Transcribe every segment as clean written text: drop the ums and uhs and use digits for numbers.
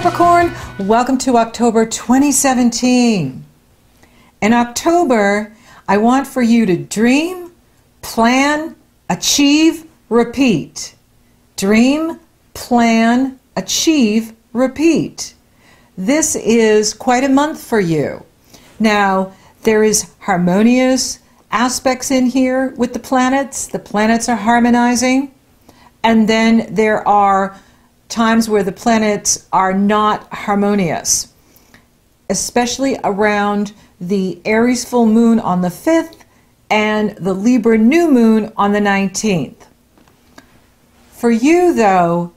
Capricorn, welcome to October 2017. In October, I want for you to dream, plan, achieve, repeat. Dream, plan, achieve, repeat. This is quite a month for you. Now, there is harmonious aspects in here with the planets. The planets are harmonizing. And then there are times where the planets are not harmonious, especially around the Aries full moon on the 5th and the Libra new moon on the 19th. For you, though,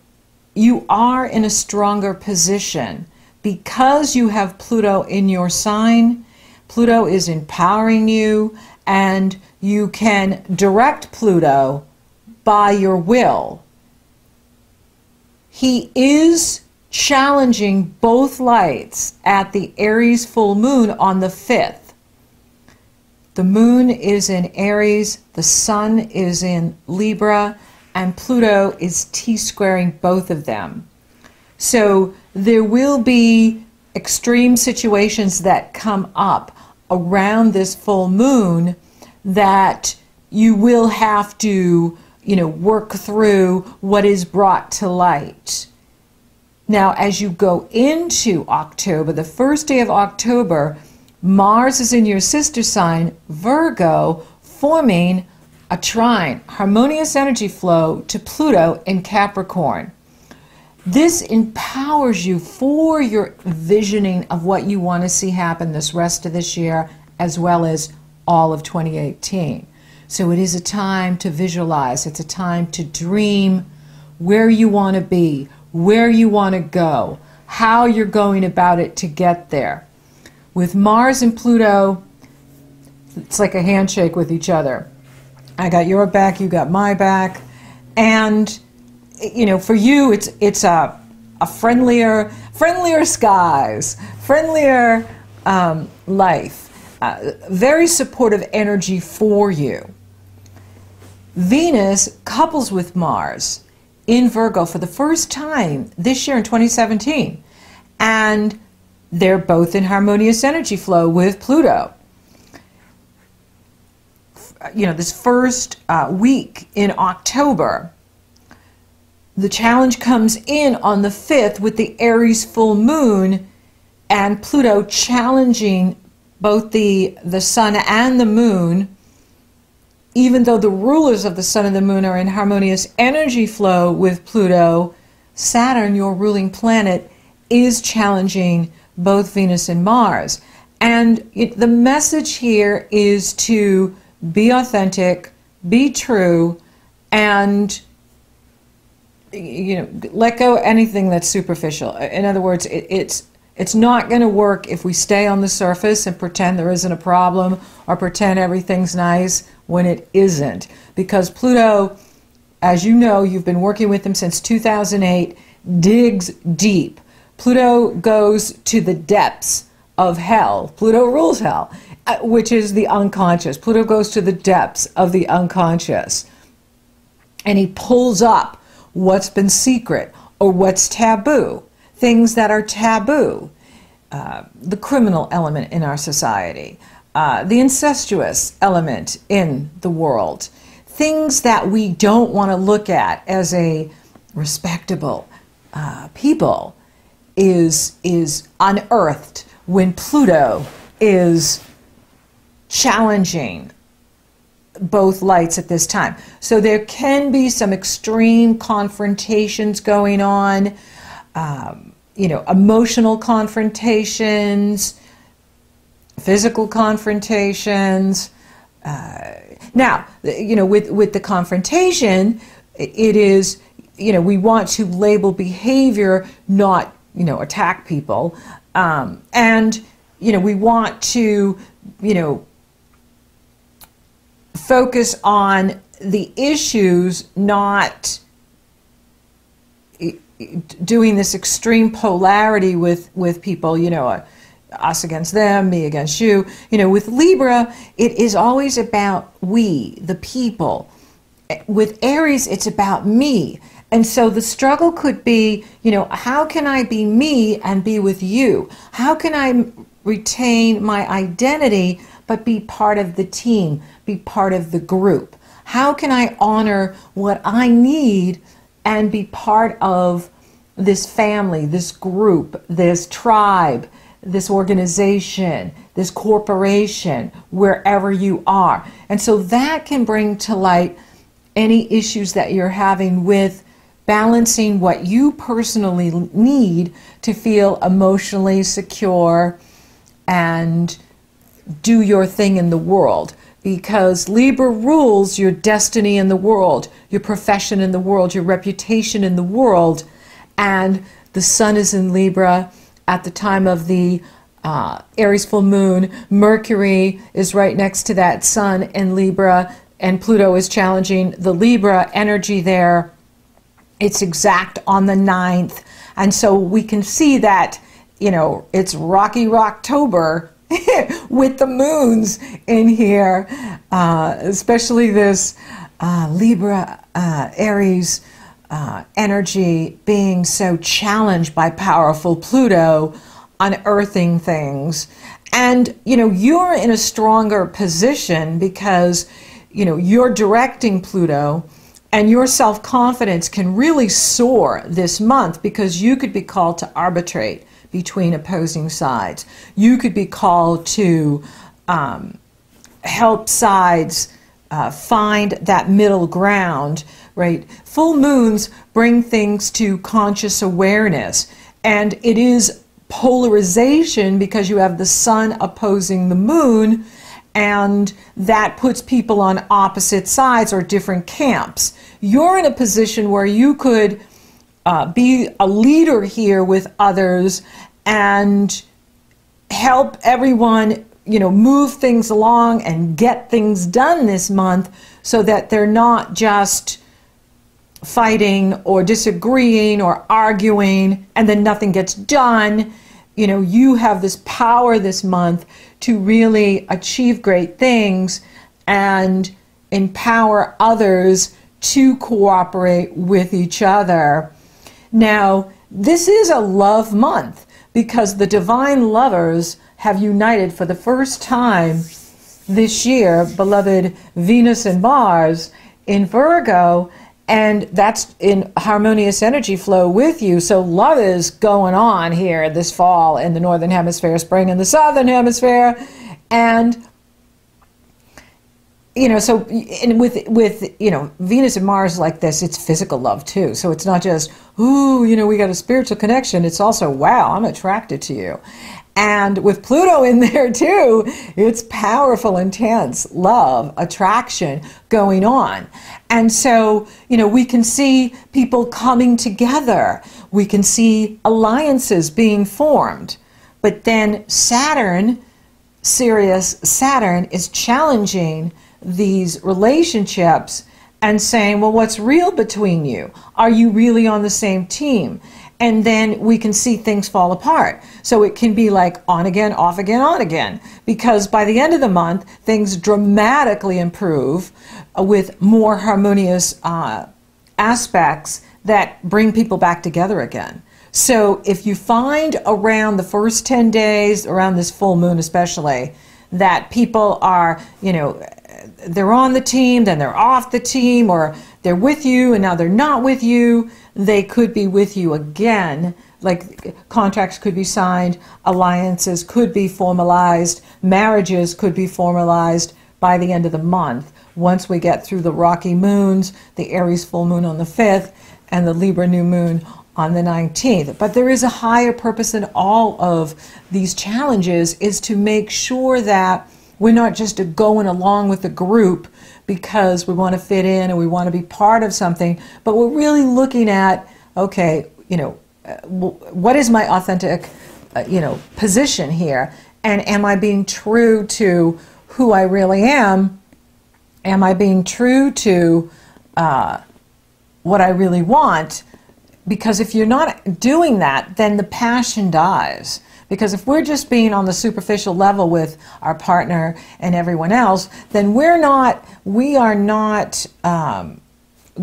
you are in a stronger position because you have Pluto in your sign. Pluto is empowering you, and you can direct Pluto by your will. He is challenging both lights at the Aries full moon on the 5th. The moon is in Aries, the sun is in Libra, and Pluto is T-squaring both of them. So there will be extreme situations that come up around this full moon that you will have to work through what is brought to light. Now, as you go into October, the first day of October, Mars is in your sister sign, Virgo, forming a trine, harmonious energy flow to Pluto in Capricorn. This empowers you for your visioning of what you want to see happen this rest of this year, as well as all of 2018. So it is a time to visualize. It's a time to dream where you want to be, where you want to go, how you're going about it to get there. With Mars and Pluto, it's like a handshake with each other. I got your back, you got my back. And, for you, it's a friendlier skies, friendlier life, very supportive energy for you. Venus couples with Mars in Virgo for the first time this year in 2017, and they're both in harmonious energy flow with Pluto. This first week in October, the challenge comes in on the 5th with the Aries full moon and Pluto challenging both the sun and the moon. Even though the rulers of the sun and the moon are in harmonious energy flow with Pluto, Saturn, your ruling planet, is challenging both Venus and Mars. And the message here is to be authentic, be true, and let go of anything that's superficial. In other words, it's not going to work if we stay on the surface and pretend there isn't a problem or pretend everything's nice when it isn't. Because Pluto, as you know, you've been working with him since 2008, digs deep. Pluto goes to the depths of hell. Pluto rules hell, which is the unconscious. Pluto goes to the depths of the unconscious. And he pulls up what's been secret or what's taboo, things that are taboo. The criminal element in our society, the incestuous element in the world, things that we don't want to look at as a respectable people is unearthed when Pluto is challenging both lights at this time. So there can be some extreme confrontations going on, emotional confrontations, physical confrontations. Now, with the confrontation, it is, we want to label behavior, not, attack people. And, we want to, focus on the issues, not doing this extreme polarity with people, us against them, me against you. With Libra, it is always about we, the people. With Aries, it's about me. And so the struggle could be, you know, how can I be me and be with you? How can I retain my identity but be part of the team, be part of the group? How can I honor what I need and be part of this family, this group, this tribe, this organization, this corporation, wherever you are? And so that can bring to light any issues that you're having with balancing what you personally need to feel emotionally secure and do your thing in the world. Because Libra rules your destiny in the world, your profession in the world, your reputation in the world. And the sun is in Libra at the time of the Aries full moon. Mercury is right next to that sun in Libra, and Pluto is challenging the Libra energy there. It's exact on the 9th. And so we can see that, you know, it's rocky Rocktober with the moons in here, especially this Libra Aries energy being so challenged by powerful Pluto, unearthing things. And, you know, you're in a stronger position because, you know, you're directing Pluto, and your self-confidence can really soar this month because you could be called to arbitrate between opposing sides. You could be called to help sides find that middle ground, right? Full moons bring things to conscious awareness, and it is polarization because you have the sun opposing the moon, and that puts people on opposite sides or different camps. You're in a position where you could be a leader here with others and help everyone, you know, move things along and get things done this month so that they're not just fighting or disagreeing or arguing and then nothing gets done. You know, you have this power this month to really achieve great things and empower others to cooperate with each other. Now, this is a love month because the divine lovers have united for the first time this year, beloved Venus and Mars in Virgo, and that's in harmonious energy flow with you. So love is going on here this fall in the Northern Hemisphere, spring in the Southern Hemisphere. And, you know, so and with you know, Venus and Mars like this, it's physical love too. So it's not just, ooh, you know, we got a spiritual connection. It's also, wow, I'm attracted to you. And with Pluto in there too, it's powerful, intense love, attraction going on. And so, you know, we can see people coming together. We can see alliances being formed. But then Saturn, Sirius Saturn, is challenging these relationships and saying, well, what's real between you? Are you really on the same team? And then we can see things fall apart. So it can be like on again, off again, on again. Because by the end of the month, things dramatically improve with more harmonious aspects that bring people back together again. So if you find around the first 10 days, around this full moon especially, that people are, you know, they're on the team, then they're off the team, or they're with you and now they're not with you, they could be with you again. Like contracts could be signed, alliances could be formalized, marriages could be formalized by the end of the month. Once we get through the rocky moons, the Aries full moon on the 5th and the Libra new moon on the 19th. But there is a higher purpose in all of these challenges, is to make sure that we're not just going along with the group because we want to fit in and we want to be part of something, but we're really looking at, okay, you know, what is my authentic, you know, position here? And am I being true to who I really am? Am I being true to what I really want? Because if you're not doing that, then the passion dies. Because if we're just being on the superficial level with our partner and everyone else, then we are not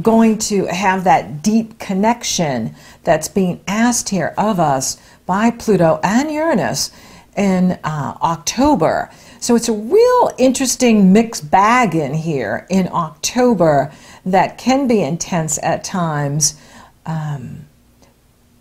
going to have that deep connection that's being asked here of us by Pluto and Uranus in October. So it's a real interesting mixed bag in here in October that can be intense at times.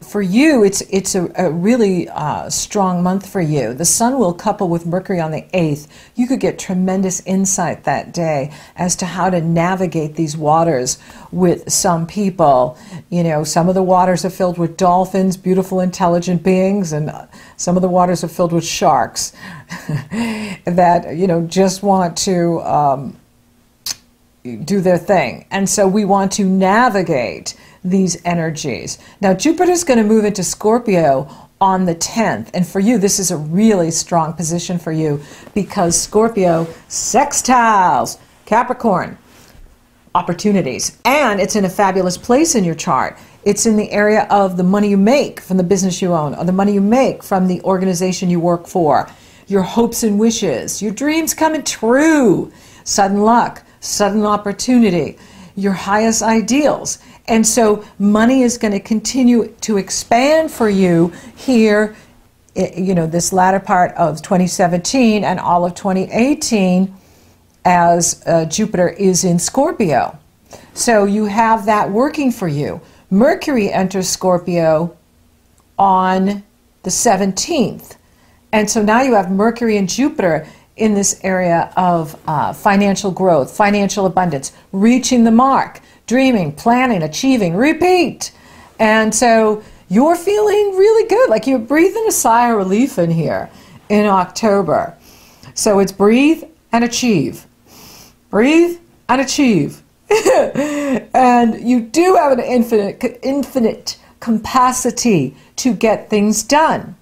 For you, it's a really strong month for you. The Sun will couple with Mercury on the 8th. You could get tremendous insight that day as to how to navigate these waters with some people. You know, some of the waters are filled with dolphins, beautiful, intelligent beings, and some of the waters are filled with sharks that, you know, just want to do their thing. And so we want to navigate these energies. Now, Jupiter's going to move into Scorpio on the 10th. And for you, this is a really strong position for you because Scorpio sextiles Capricorn, opportunities. And it's in a fabulous place in your chart. It's in the area of the money you make from the business you own, or the money you make from the organization you work for, your hopes and wishes, your dreams coming true, sudden luck, sudden opportunity, your highest ideals. And so money is going to continue to expand for you here, you know, this latter part of 2017 and all of 2018 as Jupiter is in Scorpio. So you have that working for you. Mercury enters Scorpio on the 17th. And so now you have Mercury and Jupiter in this area of financial growth, financial abundance, reaching the mark, dreaming, planning, achieving, repeat. And so you're feeling really good, like you're breathing a sigh of relief in here in October. So it's breathe and achieve. Breathe and achieve. And you do have an infinite capacity to get things done.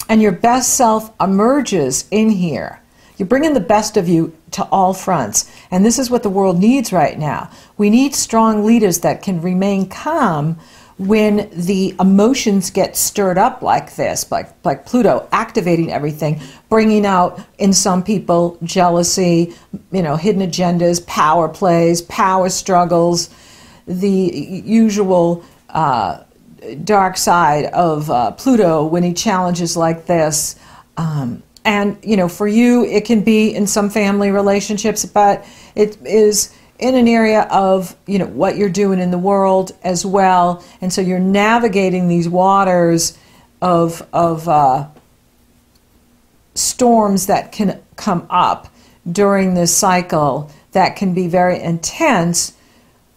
And your best self emerges in here. You're bringing the best of you to all fronts. And this is what the world needs right now. We need strong leaders that can remain calm when the emotions get stirred up like this, like Pluto activating everything, bringing out in some people jealousy, you know, hidden agendas, power plays, power struggles, the usual dark side of Pluto when he challenges like this. And, you know, for you, it can be in some family relationships, but it is in an area of, you know, what you're doing in the world as well. And so you're navigating these waters of storms that can come up during this cycle that can be very intense.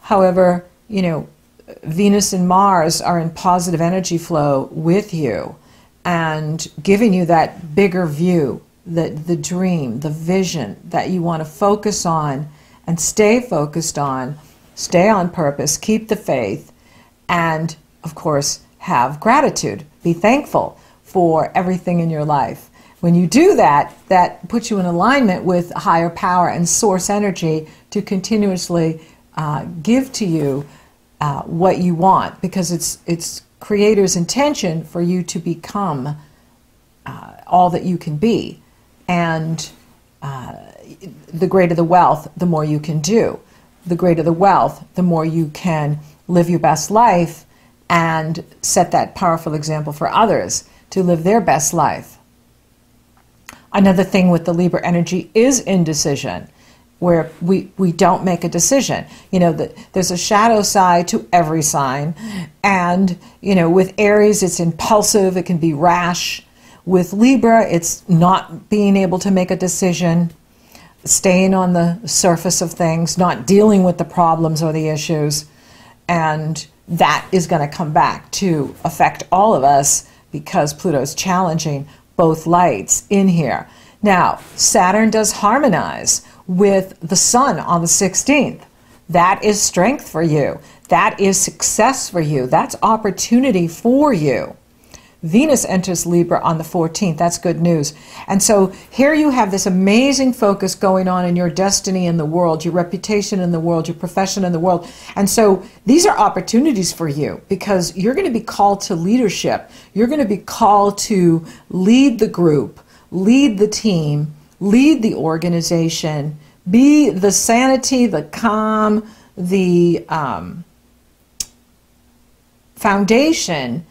However, you know, Venus and Mars are in positive energy flow with you and giving you that bigger view, the dream, the vision that you want to focus on and stay focused on, stay on purpose, keep the faith, and of course have gratitude. Be thankful for everything in your life. When you do that, that puts you in alignment with higher power and source energy to continuously give to you what you want, because it's Creator's intention for you to become all that you can be. And the greater the wealth, the more you can do. The greater the wealth, the more you can live your best life and set that powerful example for others to live their best life. Another thing with the Libra energy is indecision, where we don't make a decision. You know, there's a shadow side to every sign. And, you know, with Aries, it's impulsive, it can be rash. With Libra, it's not being able to make a decision, staying on the surface of things, not dealing with the problems or the issues. And that is going to come back to affect all of us because Pluto's challenging both lights in here. Now, Saturn does harmonize with the Sun on the 16th. That is strength for you. That is success for you. That's opportunity for you. Venus enters Libra on the 14th. That's good news. And so here you have this amazing focus going on in your destiny in the world, your reputation in the world, your profession in the world. And so these are opportunities for you because you're going to be called to leadership. You're going to be called to lead the group, lead the team, lead the organization, be the sanity, the calm, the foundation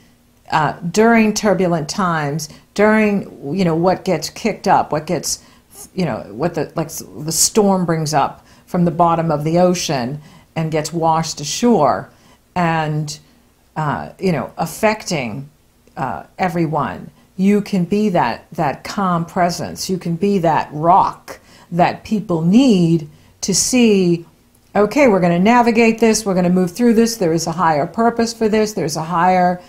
during turbulent times, during, what gets kicked up, what gets, what the storm brings up from the bottom of the ocean and gets washed ashore, and affecting everyone. You can be that calm presence. You can be that rock that people need to see, okay, we're going to navigate this, we're going to move through this, there is a higher purpose for this, there's a higher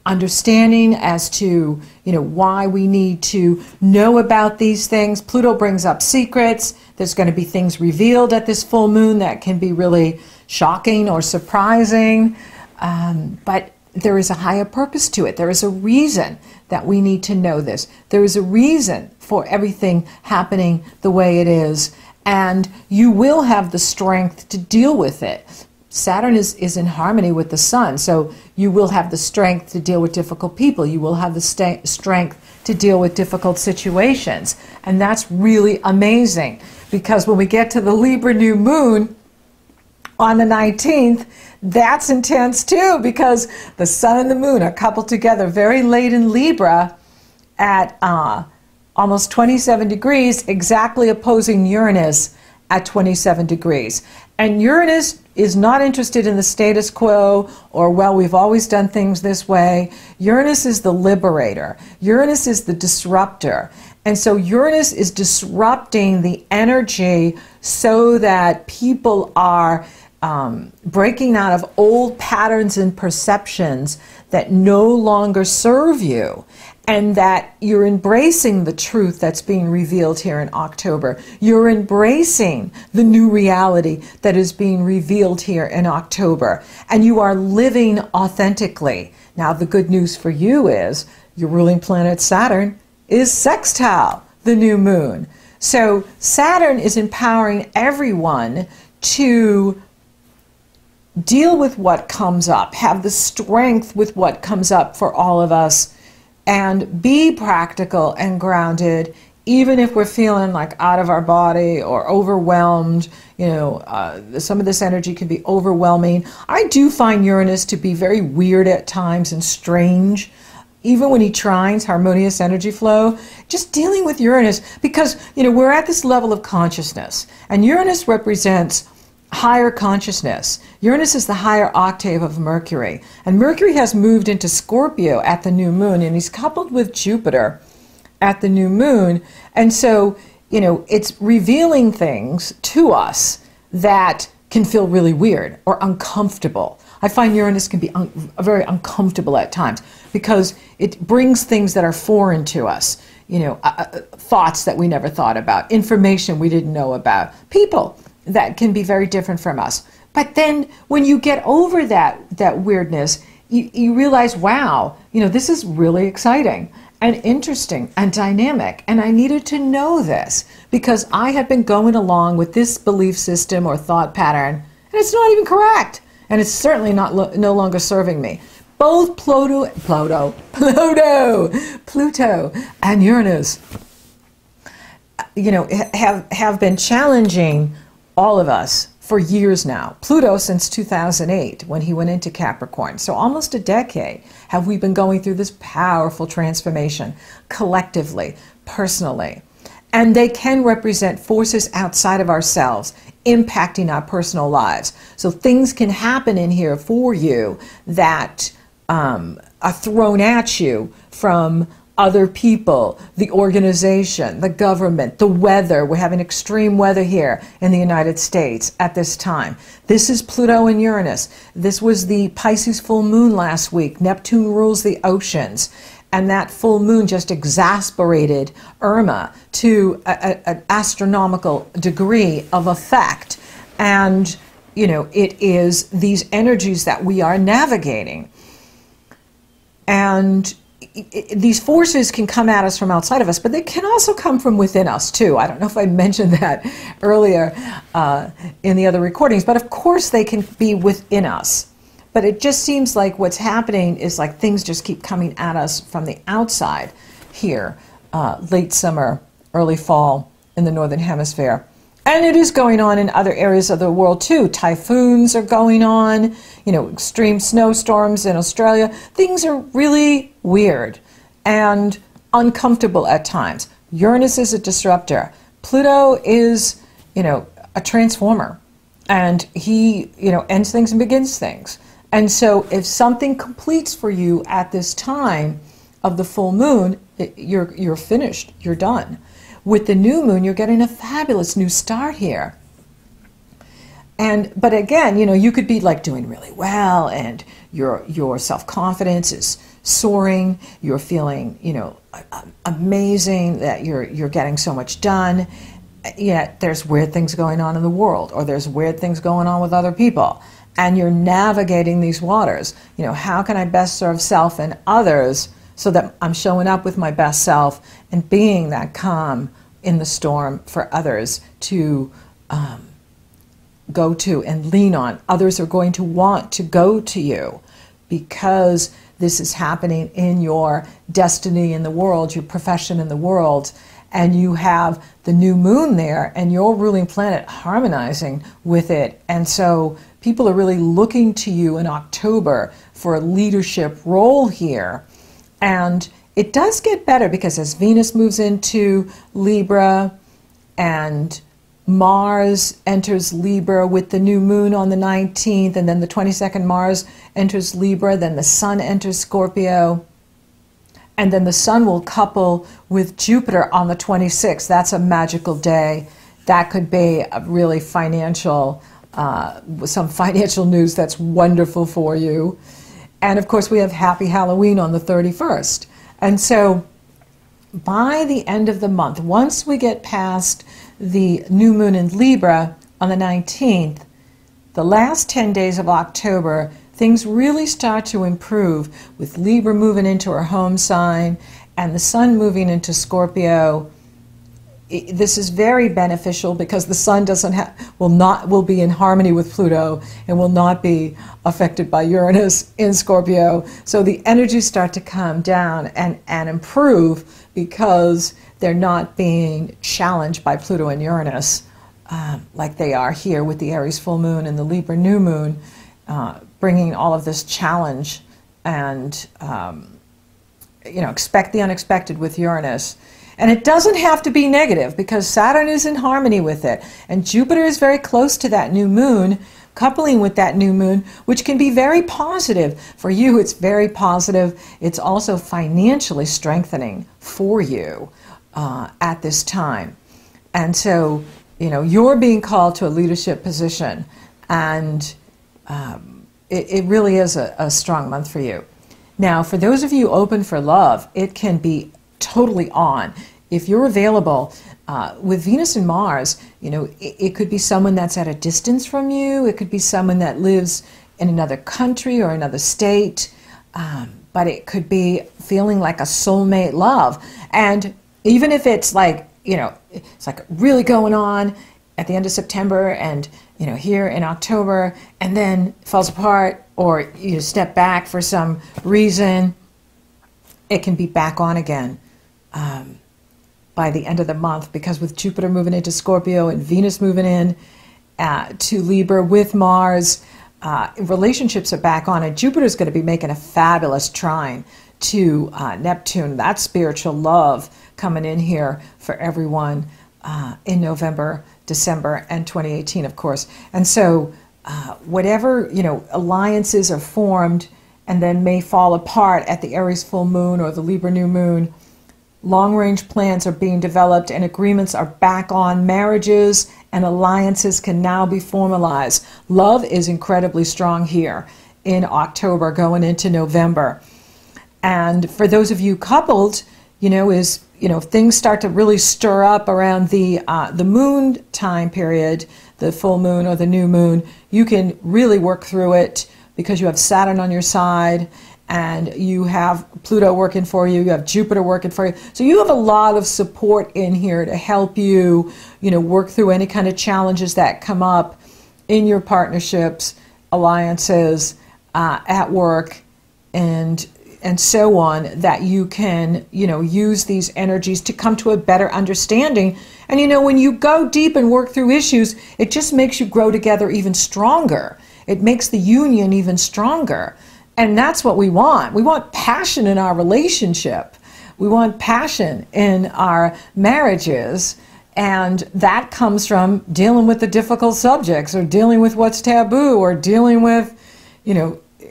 understanding as to, why we need to know about these things. Pluto brings up secrets. There's going to be things revealed at this full moon that can be really shocking or surprising, but there is a higher purpose to it. There is a reason that we need to know this. There is a reason for everything happening the way it is, and you will have the strength to deal with it. Saturn is in harmony with the sun, so you will have the strength to deal with difficult people. You will have the strength to deal with difficult situations, and that's really amazing, because when we get to the Libra new moon on the 19th, that's intense too, because the sun and the moon are coupled together very late in Libra at almost 27 degrees, exactly opposing Uranus at 27 degrees. And Uranus is not interested in the status quo or, well, we've always done things this way. Uranus is the liberator. Uranus is the disruptor. And so Uranus is disrupting the energy so that people are breaking out of old patterns and perceptions that no longer serve you, and that you're embracing the truth that's being revealed here in October. You're embracing the new reality that is being revealed here in October, and you are living authentically. Now, the good news for you is your ruling planet Saturn is sextile the new moon. So Saturn is empowering everyone to deal with what comes up, have the strength with what comes up for all of us, and be practical and grounded, even if we're feeling like out of our body or overwhelmed. Some of this energy can be overwhelming. I do find Uranus to be very weird at times and strange, even when he trines harmonious energy flow. Just dealing with Uranus, because we're at this level of consciousness, and Uranus represents higher consciousness. Uranus is the higher octave of Mercury, and Mercury has moved into Scorpio at the new moon, and he's coupled with Jupiter at the new moon. And so, it's revealing things to us that can feel really weird or uncomfortable. I find Uranus can be very uncomfortable at times, because it brings things that are foreign to us, thoughts that we never thought about, information we didn't know about, people that can be very different from us. But then when you get over that weirdness, you realize, wow, this is really exciting and interesting and dynamic. And I needed to know this, because I had been going along with this belief system or thought pattern, and it's not even correct. And it's certainly no longer serving me. Both Pluto and Uranus, have been challenging all of us for years now. Pluto since 2008, when he went into Capricorn. So almost a decade have we been going through this powerful transformation, collectively, personally. And they can represent forces outside of ourselves, impacting our personal lives. So things can happen in here for you that are thrown at you from other people, the organization, the government, the weather. We're having extreme weather here in the United States at this time. This is Pluto and Uranus. This was the Pisces full moon last week. Neptune rules the oceans. And that full moon just exasperated Irma to an astronomical degree of effect. And, it is these energies that we are navigating. And these forces can come at us from outside of us, but they can also come from within us too. I don't know if I mentioned that earlier in the other recordings, but of course they can be within us. But it just seems like what's happening is like things just keep coming at us from the outside here, late summer, early fall in the Northern Hemisphere. And it is going on in other areas of the world too. Typhoons are going on, extreme snowstorms in Australia. Things are really weird and uncomfortable at times. Uranus is a disruptor. Pluto is, a transformer. And he, ends things and begins things. And so if something completes for you at this time of the full moon, you're finished, you're done. With the new moon, you're getting a fabulous new start here. But again, you could be like doing really well, and your self-confidence is soaring. You're feeling, amazing that you're getting so much done. Yet there's weird things going on in the world, or there's weird things going on with other people, and you're navigating these waters. How can I best serve self and others so that I'm showing up with my best self and being that calm in the storm for others to go to and lean on. Others are going to want to go to you because this is happening in your destiny in the world, your profession in the world, and you have the new moon there and your ruling planet harmonizing with it. And so people are really looking to you in October for a leadership role here. And it does get better because as Venus moves into Libra and Mars enters Libra with the new moon on the 19th, and then the 22nd Mars enters Libra, then the Sun enters Scorpio, and then the Sun will couple with Jupiter on the 26th. That's a magical day. That could be a really some financial news that's wonderful for you. And of course, we have Happy Halloween on the 31st. And so by the end of the month, once we get past the new moon in Libra on the 19th, the last 10 days of October, things really start to improve with Libra moving into her home sign and the Sun moving into Scorpio. This is very beneficial because the Sun will be in harmony with Pluto and will not be affected by Uranus in Scorpio. So the energies start to calm down and improve because they're not being challenged by Pluto and Uranus like they are here with the Aries full moon and the Libra new moon, bringing all of this challenge and expect the unexpected with Uranus. And it doesn't have to be negative because Saturn is in harmony with it. And Jupiter is very close to that new moon, coupling with that new moon, which can be very positive. For you, it's very positive. It's also financially strengthening for you at this time. And so, you're being called to a leadership position. And it really is a strong month for you. Now, for those of you open for love, it can be totally on. If you're available with Venus and Mars, it could be someone that's at a distance from you. It could be someone that lives in another country or another state. But it could be feeling like a soulmate love. And even if it's like, it's like really going on at the end of September and, here in October, and then it falls apart or you step back for some reason, it can be back on again. By the end of the month, because with Jupiter moving into Scorpio and Venus moving in to Libra with Mars, relationships are back on, and Jupiter's going to be making a fabulous trine to Neptune. That's spiritual love coming in here for everyone in November, December, and 2018, of course. And so whatever, alliances are formed and then may fall apart at the Aries full moon or the Libra new moon, long-range plans are being developed and agreements are back on. Marriages and alliances can now be formalized. Love is incredibly strong here in October going into November. And for those of you coupled, things start to really stir up around the moon time period, the full moon or the new moon. You can really work through it because you have Saturn on your side, and you have Pluto working for you, you have Jupiter working for you. So you have a lot of support in here to help you, work through any kind of challenges that come up in your partnerships, alliances, at work, and and so on, that you can, use these energies to come to a better understanding. And when you go deep and work through issues, it just makes you grow together even stronger. It makes the union even stronger. And that's what we want. We want passion in our relationship. We want passion in our marriages. And that comes from dealing with the difficult subjects, or dealing with what's taboo, or dealing with,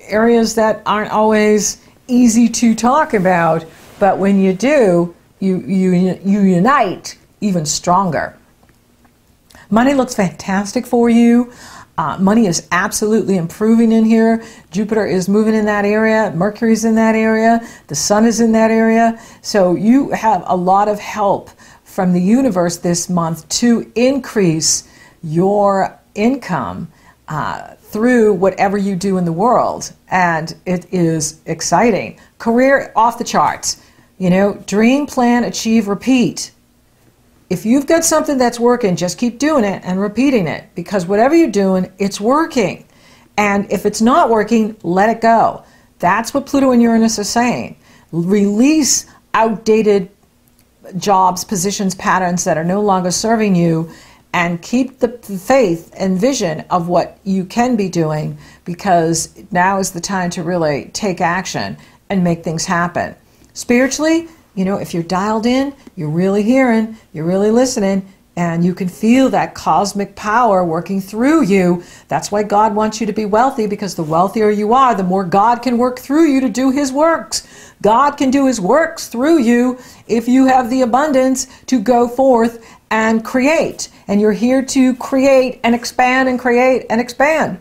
areas that aren't always easy to talk about. But when you do, you unite even stronger. Money looks fantastic for you. Money is absolutely improving in here. Jupiter is moving in that area. Mercury's in that area. The sun is in that area. So you have a lot of help from the universe this month to increase your income through whatever you do in the world. And it is exciting. Career off the charts. Dream, plan, achieve, repeat. If you've got something that's working, just keep doing it and repeating it, because whatever you're doing, it's working. And if it's not working, let it go. That's what Pluto and Uranus are saying. Release outdated jobs, positions, patterns that are no longer serving you, and keep the faith and vision of what you can be doing, because now is the time to really take action and make things happen. Spiritually, if you're dialed in, you're really hearing, you're really listening, and you can feel that cosmic power working through you. That's why God wants you to be wealthy, because the wealthier you are, the more God can work through you to do his works. God can do his works through you if you have the abundance to go forth and create. And you're here to create and expand and create and expand.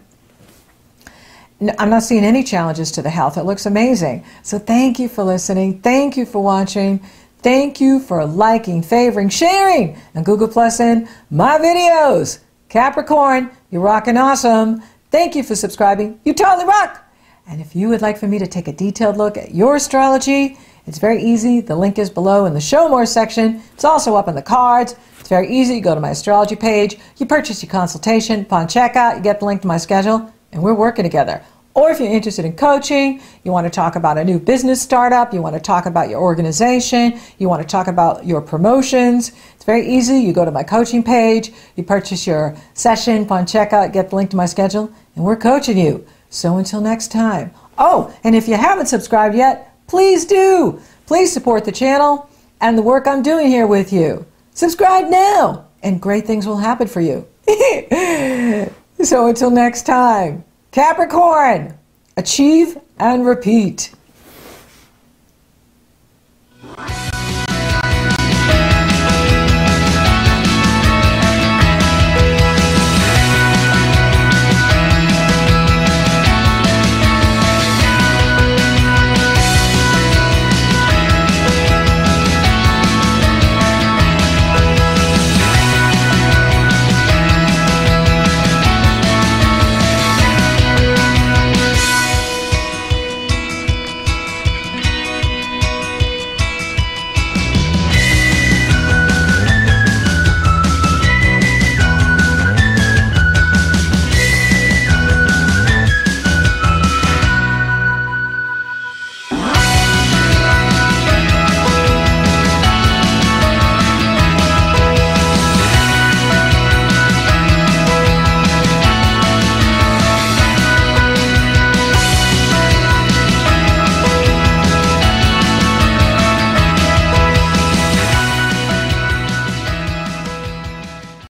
I'm not seeing any challenges to the health. It looks amazing. So thank you for listening. Thank you for watching. Thank you for liking, favoring, sharing, and Google Plus-ing my videos. Capricorn, you're rocking awesome. Thank you for subscribing. You totally rock. And if you would like for me to take a detailed look at your astrology, it's very easy. The link is below in the Show More section. It's also up in the cards. It's very easy. You go to my astrology page. You purchase your consultation. Upon checkout, you get the link to my schedule, and we're working together. Or if you're interested in coaching, you want to talk about a new business startup, you want to talk about your organization, you want to talk about your promotions, it's very easy. You go to my coaching page, you purchase your session, upon checkout, get the link to my schedule, and we're coaching you. So until next time. Oh, and if you haven't subscribed yet, please do. Please support the channel and the work I'm doing here with you. Subscribe now, and great things will happen for you. So until next time. Capricorn, achieve and repeat.